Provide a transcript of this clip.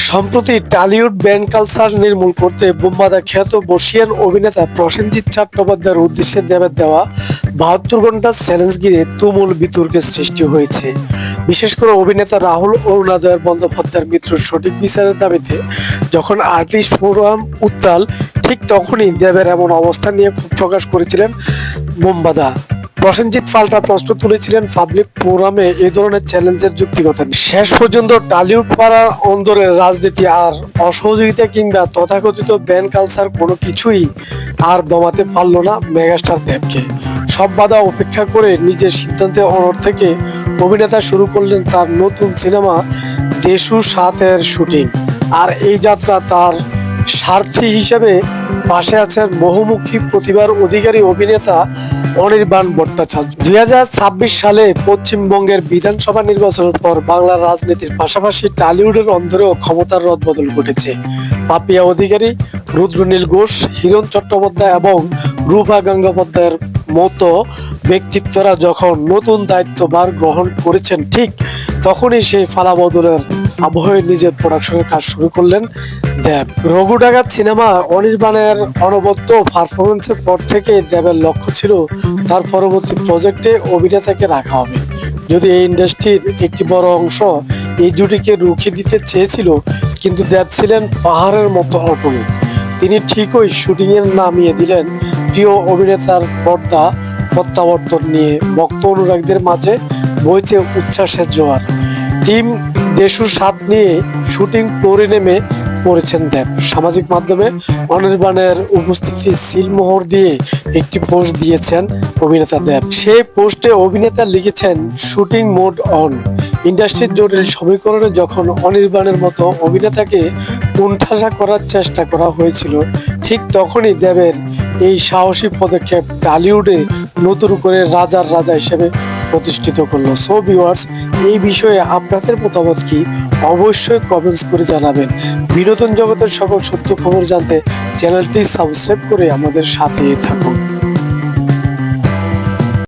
সম্প্রতি Tollywood band culture নির্মূল করতে বোম্বাদা খ্যাত বর্ষিয়ান অভিনেতা প্রসেনজিৎ চট্টোপাধ্যায়ের উদ্দেশ্যে দেবের দেওয়া ৭২ ঘন্টার চ্যালেঞ্জ ঘিরে তুমুল বিতর্কের সৃষ্টি হয়েছে। বিশেষ করে অভিনেতা রাহুল অরুণোদয় বন্দ্যোপাধ্যায়ের মৃত্যুর সঠিক বিচারের দাবিতে যখন আর্টিস্ট ফোরাম উত্তাল, ঠিক তখনই দেবের এমন অবস্থান নিয়ে ক্ষোভ প্রকাশ করেছিলেন বোম্বাদা। প্রসেনজিৎ পাল্টা প্রশ্ন তুলেছিলেন পাবলিক ফোরামে এই ধরনের চ্যালেঞ্জের যৌক্তিকতা নিয়ে। শেষ পর্যন্ত টলিউড পাড়ার অন্দরের রাজনীতি আর অসহযোগিতা কিংবা তথাকথিত ব্যান্ড কালচার কোনো কিছুই আর দমাতে পারল না মেগাস্টার দেবকে। সব বাধা উপেক্ষা করে নিজের সিদ্ধান্তে অনড় থেকে অভিনেতা শুরু করলেন তার নতুন সিনেমা দেশু ৭-এর শুটিং। আর এই যাত্রা তার সারথি হিসেবে পাশে আছেন বহুমুখী প্রতিভার অধিকারী অভিনেতা অনির্বাণ ভট্টাচার্য। ২০২৬ সালে পশ্চিমবঙ্গের বিধানসভা নির্বাচনের পর বাংলার রাজনীতির পাশাপাশি টলিউডের অন্দরেও ক্ষমতার রদবদল ঘটেছে। পাপিয়া অধিকারী, রুদ্রনীল ঘোষ, হিরণ চট্টোপাধ্যায় এবং রূপা গঙ্গোপাধ্যায়ের মতো ব্যক্তিত্বরা যখন নতুন দায়িত্বভার গ্রহণ করেছেন, ঠিক তখনই সেই ফালাবদলের আবহে নিজের প্রোডাকশনের কাজ শুরু করলেন দেব। রঘু ডাকাত সিনেমা অনির্বাণের অনবদ্য পারফরমেন্সের পর থেকে দেবের লক্ষ্য ছিল তার পরবর্তী প্রজেক্টে অভিনেতাকে রাখা হবে। যদি এই ইন্ডাস্ট্রির একটি বড় অংশ এই জুটিকে রুখে দিতে চেয়েছিল, কিন্তু দেব ছিলেন পাহাড়ের মতো অটল। তিনি ঠিকই শুটিংয়ের নামিয়ে দিলেন প্রিয় অভিনেতার পর্দা প্রত্যাবর্তন নিয়ে ভক্ত অনুরাগীদের মাঝে বইছে উচ্ছ্বাসের জোয়ার। টিম দেশু ৭ নিয়ে শুটিং ফ্লোরে নেমে পড়েছেন দেব। সামাজিক মাধ্যমে অনির্বাণের উপস্থিতি সিলমোহর দিয়ে একটি পোস্ট দিয়েছেন অভিনেতা দেব। সেই পোস্টে অভিনেতা লিখেছেন, শুটিং মোড অন। ইন্ডাস্ট্রির জটিল সমীকরণে যখন অনির্বাণের মতো অভিনেতাকে কোণঠাসা করার চেষ্টা করা হয়েছিল, ঠিক তখনই দেবের এই সাহসী পদক্ষেপ টলিউডে নতুন করে রাজার রাজা হিসেবে প্রতিষ্ঠিত করলো। সো ভিউয়ার্স, এই বিষয়ে আপনাদের মতামত কি অবশ্যই কমেন্টস করে জানাবেন। বিনোদন জগতের সকল সত্য খবর জানতে চ্যানেলটি সাবস্ক্রাইব করে আমাদের সাথে থাকুন।